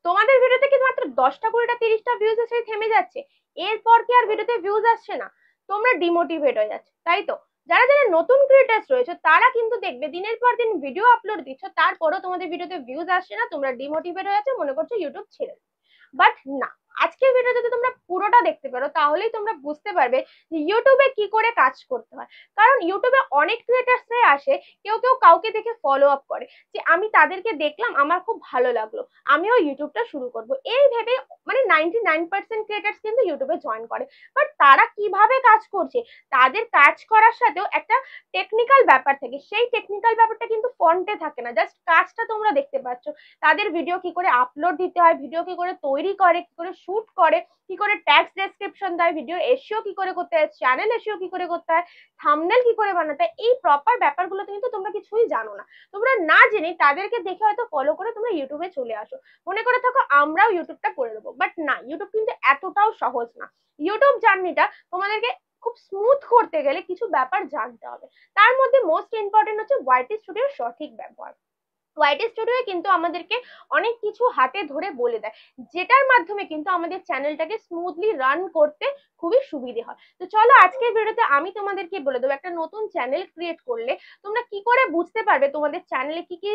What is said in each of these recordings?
তোমাদের ভিডিওতে কি মাত্র 10টা 20টা 30টা ভিউজ এসে থেমে যাচ্ছে, এরপর কি আর ভিডিওতে ভিউজ আসছে না? তোমরা ডিমোটিভেট হয়ে যাচ্ছে, তাই তো? যারা যারা নতুন ক্রিয়েটার্স রয়েছে তারা কিন্তু দেখবে দিনের পর দিন ভিডিও আপলোড দিচ্ছ, তারপরও তোমাদের ভিডিওতে ভিউজ আসছে না, তোমরা ডিমোটিভেট হয়ে যাচ্ছে, মনে করছো ইউটিউব ছেড়ে। বাট না, আজকের ভিডিও যদি তোমরা পুরোটা দেখতে পারো তাহলেই তোমরা বুঝতে পারবে যে ইউটিউবে কি করে কাজ করতে হয়। কারণ ইউটিউবে অনেক ক্রিয়েটার্সরাই আসে, কেউ কেউ কাউকে দেখে ফলো আপ করে যে আমি তাদেরকে দেখলাম, আমার খুব ভালো লাগলো, আমিও ইউটিউবটা শুরু করব, এই ভেবে মানে 99% ক্রিয়েটার্স কিন্তু ইউটিউবে জয়েন করে। বাট তারা কিভাবে কাজ করছে, তাদের কাজ করার সাথেও একটা টেকনিক্যাল ব্যাপার থাকে, সেই টেকনিক্যাল ব্যাপারটা কিন্তু ফন্টে থাকে না, জাস্ট কাজটা তোমরা দেখতে পাচ্ছ। তাদের ভিডিও কি করে আপলোড দিতে হয়, ভিডিও কি করে তৈরি করে, কি করে শুট করে, কি করে ট্যাক্স ডেসক্রিপশন দেয়, ভিডিও এসইও কি করে করতে হয়, চ্যানেল এসইও কি করে করতে হয়, থাম্বনেল কি করে বানাতে হয়, এই প্রপার ব্যাপারগুলো কিন্তু তোমরা কিছুই জানো না। তোমরা না জেনে তাদেরকে দেখে হয়তো ফলো করে তোমরা ইউটিউবে চলে আসো, মনে করে থাকো আমরাও ইউটিউবটা করে দেবো। বাট না, ইউটিউব কিন্তু এতটাও সহজ না। ইউটিউব জার্নিটা তোমাদেরকে খুব স্মুথ করতে গেলে কিছু ব্যাপার জানতে হবে। তার মধ্যে মোস্ট ইম্পর্টেন্ট হচ্ছে ওয়াইটি স্টুডিওর সঠিক ব্যবহার। ওয়াইটি স্টুডিও কিন্তু আমাদেরকে অনেক কিছু হাতে ধরে বলে দেয়, যেটার মাধ্যমে কিন্তু আমাদের চ্যানেলটাকে স্মুথলি রান করতে খুবই সুবিধে হয়। তো চলো আজকের ভিডিওতে আমি তোমাদেরকে বলে দেবো একটা নতুন চ্যানেল ক্রিয়েট করলে তোমরা কি করে বুঝতে পারবে তোমাদের চ্যানেলে কি কি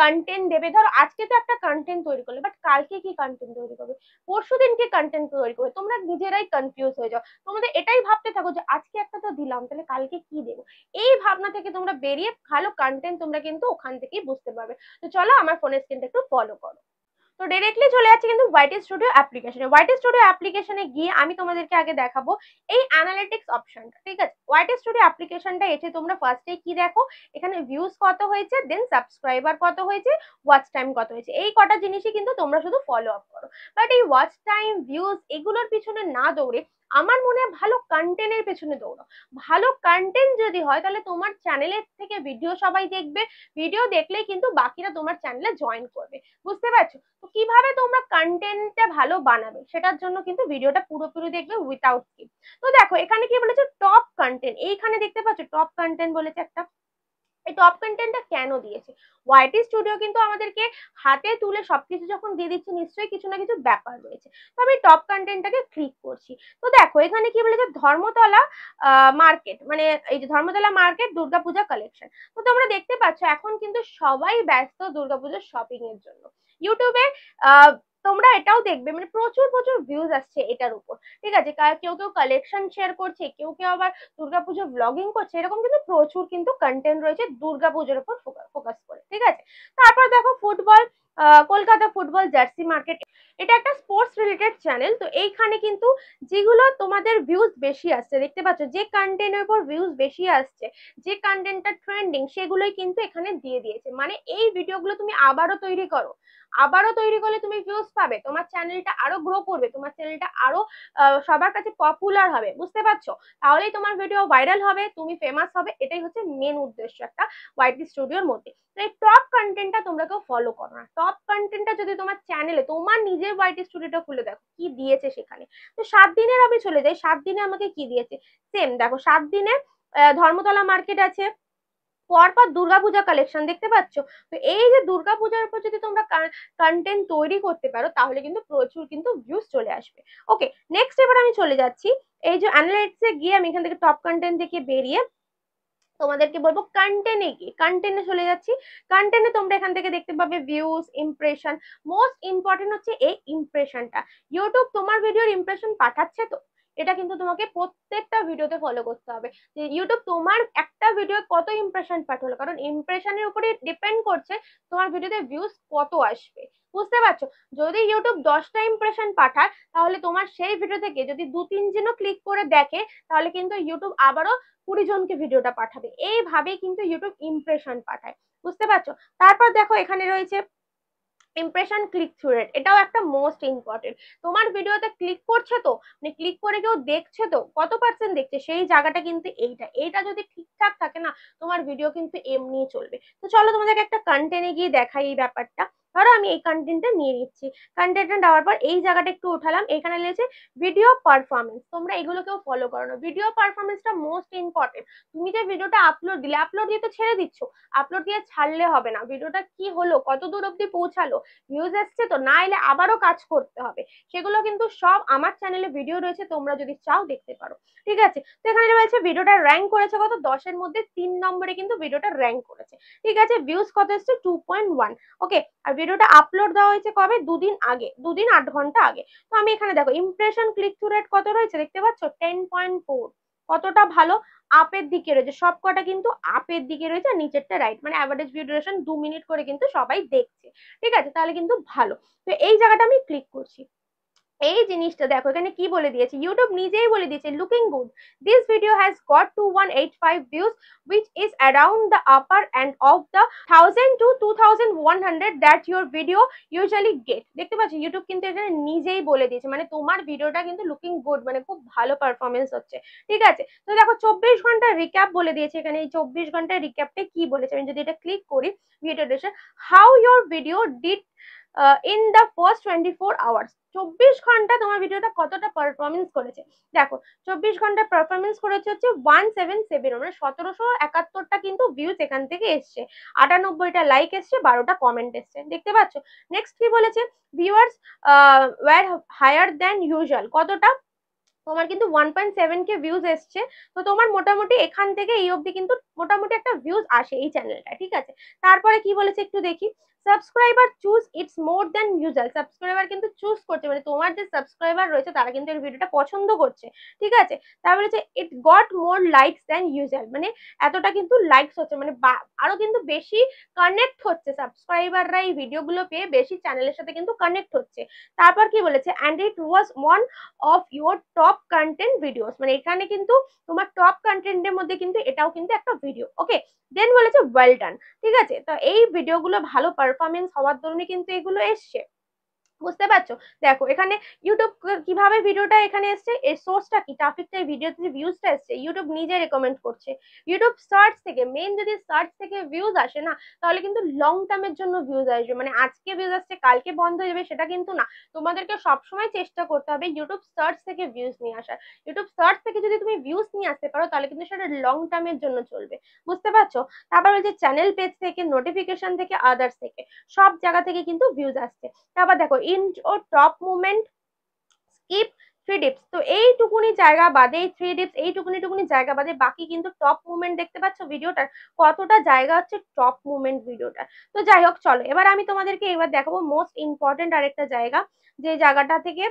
কন্টেন্ট দেবে। ধরো আজকে তো একটা কন্টেন্ট তৈরি করলে, বাট কালকে কি কন্টেন্ট তৈরি করবে, পরশু দিন কি কন্টেন্ট তৈরি করবে, তোমরা নিজেরাই কনফিউজ হয়ে যাও। তোমাদের এটাই ভাবতে থাকো যে আজকে একটা তো দিলাম, তাহলে কালকে কি দেবো। এই ভাবনা থেকে তোমরা বেরিয়ে ভালো কন্টেন্ট তোমরা কিন্তু ওখান থেকেই বুঝতে পারবে। তো চলো আমার ফোনের স্ক্রিনটা একটু ফলো করো। তো ডিরেক্টলি চলে যাচ্ছে কিন্তু ওয়াইটি স্টুডিও অ্যাপ্লিকেশনে। ওয়াইটি স্টুডিও অ্যাপ্লিকেশনে গিয়ে আমি তোমাদেরকে আগে দেখাবো এই অ্যানালিটিক্স অপশনটা, ঠিক আছে? ওয়াইটি স্টুডিও অ্যাপ্লিকেশনটা এসে তোমরা ফার্স্টে কি দেখো, এখানে ভিউজ কত হয়েছে, দেন সাবস্ক্রাইবার কত হয়েছে, ওয়াচ টাইম কত হয়েছে, এই কটা জিনিসই কিন্তু তোমরা শুধু ফলো আপ করো। বাট এই ওয়াচ টাইম, ভিউজ এগুলোর পিছনে না দৌড়ে আমার মনে হয় ভালো কন্টেন্টের পেছনে দৌড়ো। ভালো কন্টেন্ট যদি হয় তাহলে তোমার চ্যানেলের থেকে ভিডিও সবাই দেখবে, ভিডিও দেখলেই কিন্তু বাকিরা তোমার চ্যানেলে জয়েন করবে। বুঝতে পারছো? তো কিভাবে তোমরা কন্টেন্টটা ভালো বানাবে সেটার জন্য কিন্তু ভিডিওটা পুরোপুরি দেখবে উইথাউট স্কিপ। তো দেখো এখানে কি বলেছে, টপ কন্টেন্ট, এইখানে দেখতে পাচ্ছ টপ কন্টেন্ট বলেছে একটা। এই টপ কন্টেন্টটা কেন দিয়েছে? ওয়াইটি স্টুডিও কিন্তু আমাদেরকে হাতে তুলে সবকিছু যখন দিয়ে দিচ্ছে, নিশ্চয়ই কিছু না কিছু ব্যাপার রয়েছে। তো আমি টপ কন্টেন্টটাকে ক্লিক করছি। তো দেখো এখানে কি বলেছে, ধর্মতলা মার্কেট, মানে এই যে ধর্মতলা মার্কেট দুর্গাপূজা কালেকশন। তো তোমরা দেখতে পাচ্ছ এখন কিন্তু সবাই ব্যস্ত দুর্গাপূজার শপিং এর জন্য। ইউটিউবে আহ তোমরা এটাও দেখবে মানে প্রচুর প্রচুর ভিউজ আসছে এটার উপর, ঠিক আছে? কেউ কেউ কালেকশন শেয়ার করছে, কেউ কেউ আবার দুর্গাপুজো ব্লগিং করছে, এরকম কিন্তু প্রচুর কিন্তু কন্টেন্ট রয়েছে দুর্গাপুজোর উপর ফোকাস করে, ঠিক আছে? তারপর দেখো football, Kolkata football jersey market, এটা একটা স্পোর্টস রিলেটেড চ্যানেল। তো এইখানে কিন্তু যেগুলো তোমাদের ভিউজ বেশি আসছে, দেখতে পাচ্ছ যে কন্টেন্টের উপর ভিউজ বেশি আসছে, যে কন্টেন্টটা ট্রেন্ডিং, সেগুলোই কিন্তু এখানে দিয়ে দিয়েছে। মানে এই ভিডিওগুলো তুমি আবারও তৈরি করো, আবারও তৈরি করলে তুমি ভিউজ পাবে, তোমার চ্যানেলটা আরো গ্রো করবে, তোমার চ্যানেলটা আরো সবার কাছে পপুলার হবে। বুঝতে পারছো? তাহলেই তোমার ভিডিও ভাইরাল হবে, তুমি ফেমাস হবে, এটাই হচ্ছে মেন উদ্দেশ্য একটা ওয়াইটি স্টুডিওর মধ্যে। তো এই টপ কন্টেন্টটা তোমরা কেউ ফলো করো না। টপ কন্টেন্টটা যদি তোমার চ্যানেলে, তোমার নিজের ওয়াইটি স্টুডিওটা খুলে দেখো কি দিয়েছে সেখানে। তো 7 দিনের আমি চলে যাই, 7 দিনে আমাকে কি দিয়েছে, সেম দেখো 7 দিনে ধর্মতলা মার্কেট আছে, পরপর দুর্গাপূজা কালেকশন দেখতে পাচ্ছ। তো এই যে দুর্গাপূজার উপর যদি তোমরা কন্টেন্ট তৈরি করতে পারো তাহলে কিন্তু প্রচুর কিন্তু ভিউজ চলে আসবে। ওকে, নেক্সট এবার আমি চলে যাচ্ছি এই যে অ্যানালিটিক্সে গিয়ে, আমি এখান থেকে টপ কন্টেন্ট থেকে বেরিয়ে তোমাদেরকে বলবো কন্টেন্টে গিয়ে, কন্টেন্টে চলে যাচ্ছি। কন্টেন্টে তোমরা এখান থেকে দেখতে পাবে ভিউজ, ইমপ্রেশন। মোস্ট ইম্পর্টেন্ট হচ্ছে এই ইমপ্রেশনটা। ইউটিউব তোমার ভিডিওর ইমপ্রেশন পাঠাচ্ছে তো, এটা কিন্তু তোমাকে প্রত্যেকটা ভিডিওতে ফলো করতে হবে যে ইউটিউব তোমার একটা ভিডিও কত ইমপ্রেশন পাঠালো, কারণ ইমপ্রেশনের উপরে ডিপেন্ড করছে তোমার ভিডিওতে ভিউজ কত আসবে। বুঝতে পারছো? যদি ইউটিউব 10টা ইমপ্রেশন পাঠায় তাহলে তোমার সেই ভিডিও থেকে যদি 2-3 জনও ক্লিক করে দেখে, তাহলে কিন্তু ইউটিউব আবারও 20 জনকে ভিডিওটা পাঠাবে। এইভাবেই কিন্তু ইউটিউব ইমপ্রেশন পাঠায়। বুঝতে পারছো? তারপর দেখো এখানে রয়েছে ইমপ্রেশন ক্লিক থ্রু রেট, এটাও একটা মোস্ট ইম্পর্টেন্ট। তোমার ভিডিওতে ক্লিক করছে তো, মানে ক্লিক করে কেউ দেখছে তো, কত পার্সেন্ট দেখছে, সেই জায়গাটা কিন্তু এইটা যদি ঠিকঠাক থাকে না, তোমার ভিডিও কিন্তু এমনি চলবে। তো চলো তোমাদেরকে একটা কন্টেন্টে গিয়ে দেখাই এই ব্যাপারটা। ধরো আমি এই কন্টেন্টটা নিয়ে নিচ্ছি, কন্টেন্টটা দেওয়ার পর এই জায়গাটা একটু উঠালাম, এখানে লিখেছে ভিডিও পারফরমেন্স। তোমরা এগুলোকেও ফলো করো না, ভিডিও পারফরমেন্সটা মোস্ট ইম্পর্টেন্ট। তুমি যে ভিডিওটা আপলোড দিলে, আপলোড দিয়ে তো ছেড়ে দিচ্ছ, আপলোড দিয়ে ছাড়লে হবে না, ভিডিওটা কি হলো, কত দূর অব্দি পৌঁছালো, ভিউজ এসছে তো, না এলে আবারও কাজ করতে হবে। সেগুলো কিন্তু সব আমার চ্যানেলে ভিডিও রয়েছে, তোমরা যদি চাও দেখতে পারো। ঠিক আছে, তো এখানে বলছে ভিডিওটা র্যাঙ্ক করেছে কত, 10-এর মধ্যে 3 নম্বরে কিন্তু ভিডিওটা র্যাঙ্ক করেছে। ঠিক আছে, ভিউজ কত এসছে 2.1। ওকে, আর ভিডিওটা আপলোড দেওয়া হয়েছে কবে, 2 দিন আগে, 2 দিন 8 ঘন্টা আগে। তো আমি এখানে দেখো ইমপ্রেশন ক্লিক থ্রু রেট কত রয়েছে দেখতে পাচ্ছ, 10.4। কতটা ভালো, আপের দিকে রয়েছে, সব কটা কিন্তু আপের দিকে রয়েছে, আর নিচেরটা রাইট, মানে অ্যাভারেজ ভিউ ডিউরেশন 2 মিনিট করে কিন্তু সবাই দেখছে। ঠিক আছে, তাহলে কিন্তু ভালো। তো এই জায়গাটা আমি ক্লিক করছি, এই জিনিসটা দেখো এখানে কি বলে দিয়েছে, ইউটিউব নিজেই বলে দিয়েছে looking good, this video has got 2185 views which is around the upper end of the 1000 to 2100 that your video usually get। দেখতে পাচ্ছ ইউটিউব কিন্তু এখানে নিজেই বলে দিয়েছে, মানে তোমার ভিডিওটা কিন্তু লুকিং গুড, মানে খুব ভালো পারফরমেন্স হচ্ছে। ঠিক আছে, তো দেখো 24 ঘন্টার রিক্যাপ বলে দিয়েছে এখানে, এই 24 ঘন্টার রিক্যাপটা কি বলেছে, আমি যদি এটা ক্লিক করি ভিডিও ডেসে, how your video did in the first 24 hours. 24 ঘন্টা তোমার ভিডিওটা কতটা পারফরমেন্স করেছে, দেখো 24 ঘন্টা পারফরমেন্স করেছে হচ্ছে 177, মানে 1771টা কিন্তু ভিউজ এখান থেকে এসছে, 98টা লাইক এসছে, 12টা কমেন্ট এসছে। দেখতে পাচ্ছ, নেক্সট কি বলেছে, viewers were higher than usual, কতটা, তোমার কিন্তু 1.7K ভিউজ এসছে। তো তোমার মোটামুটি এখান থেকে এই অবধি কিন্তু মোটামুটি একটা ভিউজ আসে এই চ্যানেলটা। ঠিক আছে, তারপরে কি বলেছে একটু দেখি, subscriber choose it's more than usual, subscriber কিন্তু চুজ করছে, মানে তোমার যে সাবস্ক্রাইবার রয়েছে তারা কিন্তু এই ভিডিওটা পছন্দ করছে। ঠিক আছে, তারপরে হচ্ছে it got more likes than usual, মানে এতটা কিন্তু লাইকস হচ্ছে, মানে আরো কিন্তু বেশি কানেক্ট হচ্ছে, সাবস্ক্রাইবাররা এই ভিডিওগুলো পেয়ে বেশি চ্যানেলের সাথে কিন্তু কানেক্ট হচ্ছে। তারপর কি বলেছে, and it was one of your top content videos, মানে এখানে কিন্তু তোমার টপ কন্টেন্টের মধ্যে কিন্তু এটাও কিন্তু একটা ভিডিও। ওকে, দেন বলেছে ওয়েল ডান। ঠিক আছে, তো এই ভিডিওগুলো ভালো পারফরমেন্স হওয়ার জন্য কিন্তু এগুলো এসছে, বুঝতে পারছো। দেখো এখানে ইউটিউব কিভাবে ভিডিওটা এখানে এসছে, এর সোর্সটা কি, ট্রাফিকটা, এই ভিডিওতে যে ভিউজটা এসছে ইউটিউব নিজে রেকমেন্ড করছে, ইউটিউব সার্চ থেকে, মেইন যদি সার্চ থেকে ভিউজ আসে না, তাহলে কিন্তু লং টার্মের জন্য ভিউজ আসবে, মানে আজকে ভিউজ আসছে কালকে বন্ধ হয়ে যাবে সেটা কিন্তু না, তোমাদেরকে সবসময় চেষ্টা করতে হবে ইউটিউব সার্চ থেকে ভিউজ নিয়ে আসার। ইউটিউব সার্চ থেকে যদি তুমি ভিউজ নিয়ে আসতে পারো তাহলে কিন্তু সেটা লং টার্মের জন্য চলবে, বুঝতে পারছো। তারপর হচ্ছে চ্যানেল পেজ থেকে, নোটিফিকেশন থেকে, আদার্স থেকে, সব জায়গা থেকে কিন্তু ভিউজ আসছে। তারপর দেখো ইন্ট ও টপ মুভমেন্ট, স্কিপ, 3 ডিপস, তো এইটুকুনি জায়গা বাদে, এই 3 ডিপস এইটুকুনি জায়গা বাদে বাকি কিন্তু টপ মুভমেন্ট দেখতে পাচ্ছ ভিডিওটার, কতটা জায়গা হচ্ছে টপ মুভমেন্ট ভিডিওটা। তো যাই হোক চলো, এবার আমি তোমাদেরকে এবার দেখাবো মোস্ট ইম্পর্টেন্ট আরেকটা জায়গা, যে জায়গাটা থেকে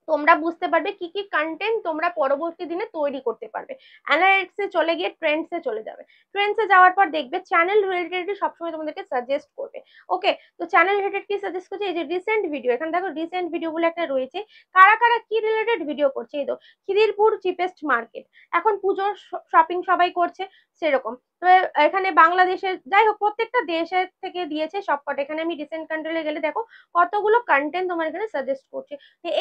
তোমরা বুঝতে পারবে কি কি কন্টেন্ট তোমরা পরবর্তী দিনে তৈরি করতে পারবে। অ্যানালিটিক্সে চলে গিয়ে ট্রেন্ডসে চলে যাবে, ট্রেন্ডসে যাওয়ার পর দেখবে চ্যানেল রিলেটেড সবসময় তোমাদেরকে সাজেস্ট করবে। ওকে, তো চ্যানেল রিলেটেড কি সাজেস্ট করছে, এই যে রিসেন্ট ভিডিও, এখানে দেখো রিসেন্ট ভিডিও বলে একটা রয়েছে, কারা কারা কি রিলেটেড ভিডিও করছে, এই তো খিদিরপুর চিপেস্ট মার্কেট, এখন পুজোর শপিং সবাই করছে সেরকম। তো এখানে বাংলাদেশের, যাই হোক প্রত্যেকটা দেশের থেকে দিয়েছে সবকটা, এখানে আমি রিসেন্ট কন্টেন্টে গেলে দেখো কতগুলো কন্টেন্ট তোমার এখানে সাজেস্ট করছে।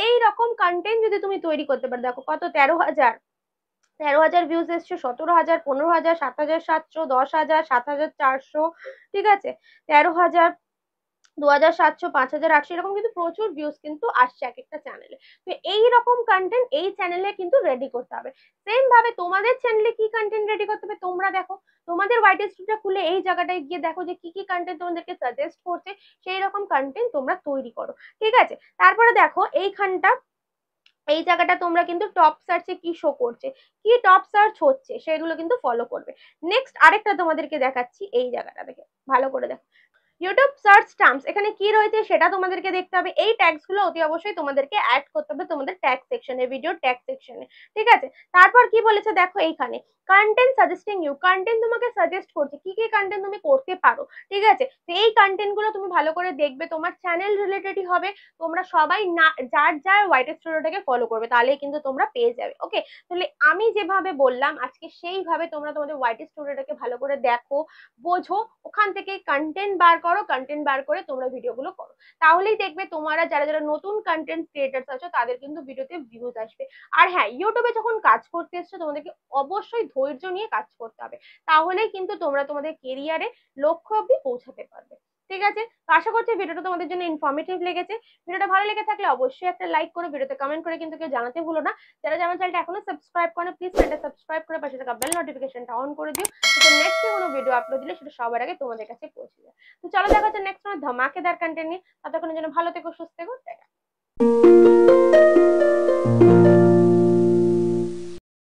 এই রকম কন্টেন্ট যদি তুমি তৈরি করতে পারো, দেখো কত 13,000 ভিউজ এসছে, 17,000, 15,000, 7,700, 10,000, 7,400। ঠিক আছে, 13,000, 2,700, 5,800, এরকম কিন্তু প্রচুর ভিউজ কিন্তু আসছে এক একটা চ্যানেলে। তো এইরকম কন্টেন্ট এই চ্যানেলে কিন্তু রেডি করতে হবে। সেম ভাবে তোমাদের চ্যানেলে কি কন্টেন্ট রেডি করতে হবে তোমরা দেখো, তোমাদের হোয়াইট স্টুডিও খুলে এই জায়গাটায় গিয়ে দেখো যে কি কি কন্টেন্ট তোমাদেরকে সাজেস্ট করছে, সেই রকম কন্টেন্ট তোমরা তৈরি করো। ঠিক আছে, তারপরে দেখো এইখানটা, এই জায়গাটা তোমরা কিন্তু টপ সার্চে কি শো করছে, কি টপ সার্চ হচ্ছে সেগুলো কিন্তু ফলো করবে। নেক্সট আরেকটা তোমাদেরকে দেখাচ্ছি, এই জায়গাটা দেখে ভালো করে দেখো, ইউটিউব সার্চ টার্মস, এখানে কি রয়েছে সেটা তোমাদেরকে দেখতে হবে। এই ট্যাগস গুলো অতি অবশ্যই তোমাদেরকে অ্যাড করতে হবে তোমাদের ট্যাগ সেকশনে, ভিডিও ট্যাগ সেকশনে। ঠিক আছে, তারপর কি বলেছে দেখো এইখানে, কন্টেন্ট সাজেস্টিং ইউ, কন্টেন্ট তোমাকে সাজেস্ট করছে কি কি কন্টেন্ট তুমি করতে পারো। ঠিক আছে, তো এই কন্টেন্ট গুলো তুমি ভালো করে দেখবে, তোমার চ্যানেল রিলেটেডই হবে, তোমরা সবাই না যার যার হোয়াইট স্টুডিওটাকে ফলো করবে, তাহলেই কিন্তু তোমরা পেয়ে যাবে। ওকে, তাহলে আমি যেভাবে বললাম আজকে সেইভাবে তোমরা তোমাদের হোয়াইট স্টুডিওটাকে ভালো করে দেখো, বোঝো, ওখান থেকে কন্টেন্ট বার করো, কন্টেন্ট বার করে তোমরা ভিডিওগুলো করো, তাহলেই দেখবে তোমরা যারা যারা নতুন কন্টেন্ট ক্রিয়েটার্স আছো তাদের কিন্তু ভিডিওতে ভিউজ আসবে। আর হ্যাঁ, ইউটিউবে যখন কাজ করতে এসছো তোমাদেরকে অবশ্যই ধৈর্য নিয়ে কাজ করতে হবে, তাহলেই কিন্তু তোমরা তোমাদের কেরিয়ারে লক্ষ্য অব্দি পৌঁছাতে পারবে। ঠিক আছে, তো আশা করছি ভিডিওটা তোমাদের জন্য ইনফরমেটিভ লেগেছে। ভিডিওটা ভালো লেগে থাকলে অবশ্যই একটা লাইক করে, ভিডিওতে কমেন্ট করে কিন্তু কেউ জানাতে ভুলো না। যারা আমার চ্যানেলটা এখনো সাবস্ক্রাইব করে, প্লিজ চ্যানেলটা সাবস্ক্রাইব করে পাশে থাকা বেল নোটিফিকেশনটা অন করে দিও, তো নেক্সট কোনো ভিডিও আপলোড দিলে সেটা সবার আগে তোমাদের কাছে পৌঁছে যায়। তো চলো দেখা হচ্ছে নেক্সট কোনো ধামাকেদার কন্টেন্ট নিয়ে। ততক্ষণের জন্য ভালো থেকো, সুস্থ থেকো।